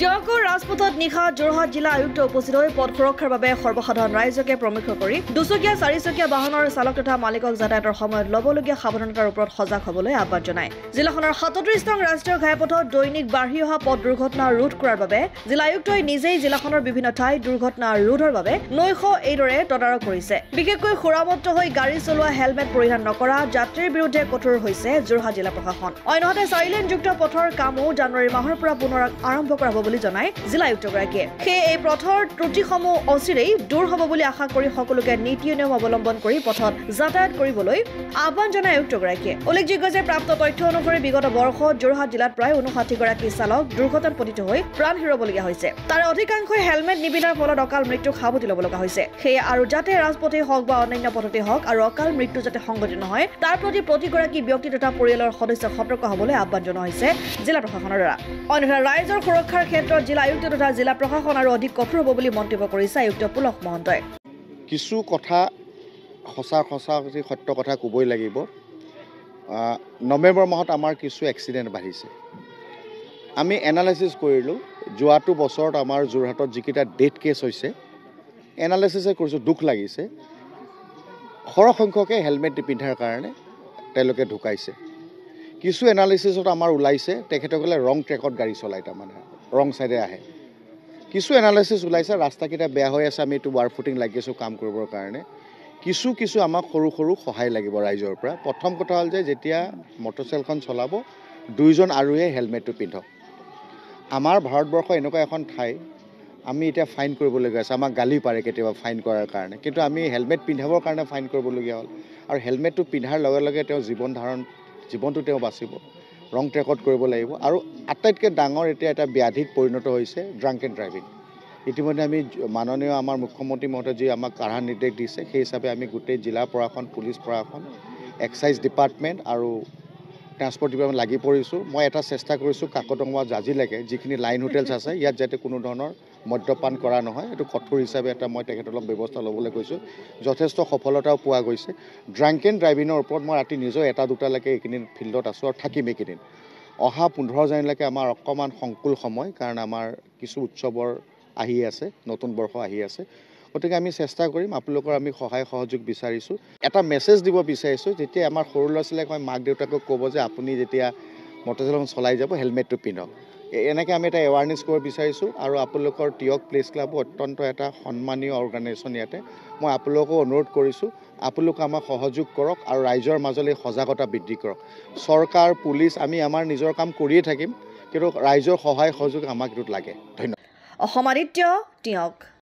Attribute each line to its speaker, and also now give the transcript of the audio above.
Speaker 1: টিয়কৰ ৰাজপথত নিশা যোৰহাট জিলা আয়ুক্ত উপস্থিত হৈ পথ সুৰক্ষাৰ বাবে সৰ্বসাধাৰণ ৰাইজকে প্ৰমুখ্য কৰি দুচকীয়া চাৰিচকীয়া বাহনৰ চালক তথা মালিকক যাতায়াতৰ সময়ত ল'বলগীয়া সাৱধানতাৰ ওপৰত সজাগ হ'বলৈ আহ্বান জনায়। জিলাখনৰ ৩৭ নং ৰাষ্ট্ৰীয় ঘাইপথত দৈনিক বাঢ়ি অহা পথ দুৰ্ঘটনা ৰোধ কৰাৰ বাবে জিলা আয়ুক্তই নিজেই জিলাখনৰ বিভিন্ন ঠাইত দুৰ্ঘটনা ৰোধৰ বাবে নৈশ এইদৰে তদাৰক কৰিছে। বিশেষকৈ সুৰামত্ত হৈ গাড়ী চলোৱা হেলমেট পৰিধান নকৰা যাত্ৰীৰ বিৰুদ্ধে কঠোৰ হৈছে যোৰহাট জিলা প্ৰশাসন। অন্যহাতে 4 লেনযুক্ত পথৰ কামো জানুৱাৰী মাহৰ পৰা পুনৰ আৰম্ভ কৰা বুলি জনায় জিলা আয়ুক্তগৰাকীয়ে। সেয়ে এই পথৰ ত্ৰুটিসমূহ অচিৰেই দূৰ হ'ব বুলি আশা কৰি সকলোকে নীতি নিয়ম অৱলম্বন কৰি পথত যাতায়াত কৰিবলৈ আহ্বান জনায় আয়ুক্তগৰাকীয়ে। উল্লেখযোগ্য যে প্ৰাপ্ত তথ্য অনুসৰি বিগত বৰ্ষত যোৰহাট জিলাত প্ৰায় 59 গৰাকী চালক দুৰ্ঘটনাত পতিত হৈ প্ৰাণ হেৰুৱাবলগীয়া হৈছে। তাৰে অধিকাংশই হেলমেট নিপিন্ধাৰ ফলত অকাল মৃত্যুক সাৱটি ল'ব লগা হৈছে। সেয়ে আৰু যাতে ৰাজপথেই হওক বা অন্যান্য পথতে হওক আৰু অকাল মৃত্যু যাতে সংঘটিত নহয় তাৰ প্ৰতি প্ৰতিগৰাকী ব্যক্তি তথা পৰিয়ালৰ সদস্যক সতৰ্ক হ'বলৈ আহ্বান জনোৱা হৈছে জিলা প্ৰশাসনৰ দ্বাৰা। অন্যথা ৰাইজৰ সুৰক্ষাৰ ক্ষেত্ৰত জিলা আয়ুক্ত তথা জিলা প্ৰশাসন আৰু অধিক কঠোৰ হ'ব বুলি মন্তব্য কৰিছে আয়ুক্ত পুলক মহন্তই।
Speaker 2: কিছু কথা সঁচা সত্য কথা ক'বই লাগিব। নৱেম্বৰ মাহত আমাৰ কিছু এক্সিডেণ্ট বাঢ়িছে। আমি এনালাইচিছ কৰিলোঁ যোৱাটো বছৰত আমাৰ যোৰহাটত যিকেইটা ডেথ কেছ হৈছে এনালাইচিছে কৰিছোঁ, দুখ লাগিছে। সৰহ সংখ্যকে হেলমেট নিপিন্ধাৰ কাৰণে তেওঁলোকে ঢুকাইছে। কিছু এনালাইচিছত আমাৰ ওলাইছে তেখেতসকলে ৰং ট্ৰেকত গাড়ী চলায়, তাৰমানে ৰং চাইডে আহে। কিছু এনালাইচিছ ওলাইছে ৰাস্তাকেইটা বেয়া হৈ আছে, আমি এইটো ৱাৰ ফুটিং লাগি আছোঁ কাম কৰিবৰ কাৰণে। কিছু আমাক সৰু সহায় লাগিব ৰাইজৰ পৰা। প্ৰথম কথা হ'ল যে যেতিয়া মটৰচাইকেলখন চলাব 2জন আৰোহীয়ে হেলমেটটো পিন্ধক। আমাৰ ভাৰতবৰ্ষ এনেকুৱা এখন ঠাই আমি এতিয়া ফাইন কৰিবলগীয়া আছে, আমাক গালি পাৰে কেতিয়াবা ফাইন কৰাৰ কাৰণে, কিন্তু আমি হেলমেট পিন্ধাবৰ কাৰণে ফাইন কৰিবলগীয়া হ'ল। আৰু হেলমেটটো পিন্ধাৰ লগে লগে তেওঁ জীৱনটো তেওঁ বাচিব। ৰং ট্ৰেকত কৰিব লাগিব। আৰু আটাইতকৈ ডাঙৰ এতিয়া এটা ব্যাধিত পৰিণত হৈছে ড্ৰাংক এণ্ড ড্ৰাইভিং। ইতিমধ্যে আমি মাননীয় আমাৰ মুখ্যমন্ত্ৰী মহোদয়ে যি আমাক কাঢ়া নিৰ্দেশ দিছে সেই হিচাপে আমি গোটেই জিলা প্ৰশাসন, পুলিচ প্ৰশাসন, এক্সাইজ ডিপাৰ্টমেণ্ট আৰু ট্ৰান্সপৰ্ট ডিপাৰ্টমেণ্ট লাগি পৰিছোঁ। মই এটা চেষ্টা কৰিছোঁ কাকতঙা জাজিলৈকে যিখিনি লাইন হোটেলছ আছে ইয়াত যাতে কোনো ধৰণৰ মদ্যপান কৰা নহয়, এইটো কঠোৰ হিচাপে এটা মই তেখেতসকলক ব্যৱস্থা ল'বলৈ কৈছোঁ। যথেষ্ট সফলতাও পোৱা গৈছে। ড্ৰাংক এণ্ড ড্ৰাইভিঙৰ ওপৰত মই ৰাতি নিজৰ 1-2টালৈকে এইকেইদিন ফিল্ডত আছোঁ আৰু থাকিম এইকেইদিন। অহা 15 জানুৱাৰীলৈকে আমাৰ অকণমান সংকুল সময়, কাৰণ আমাৰ কিছু উৎসৱৰ আহি আছে, নতুন বৰ্ষ আহি আছে। গতিকে আমি চেষ্টা কৰিম, আপোনালোকৰ আমি সহায় সহযোগ বিচাৰিছোঁ। এটা মেছেজ দিব বিচাৰিছোঁ, যেতিয়া আমাৰ সৰু ল'ৰা ছোৱালীক মই মাক দেউতাকক ক'ব যে আপুনি যেতিয়া মটৰচাইকেলখন চলাই যাব হেলমেটটো পিন্ধক। এনেকৈ আমি এটা এৱাৰনেছ কৰিব বিচাৰিছোঁ। আৰু আপোনালোকৰ টিয়ক প্ৰেছ ক্লাবো অত্যন্ত এটা সন্মানীয় অৰ্গেনাইজেশ্যন। ইয়াতে মই আপোনালোককো অনুৰোধ কৰিছোঁ আপোনালোকে আমাক সহযোগ কৰক আৰু ৰাইজৰ মাজলৈ সজাগতা বৃদ্ধি কৰক। চৰকাৰ, পুলিচ আমি আমাৰ নিজৰ কাম কৰিয়ে থাকিম, কিন্তু ৰাইজৰ সহায় সহযোগ আমাক এইটোত লাগে। ধন্যবাদ।
Speaker 1: অসম আদিত্য টিয়ক।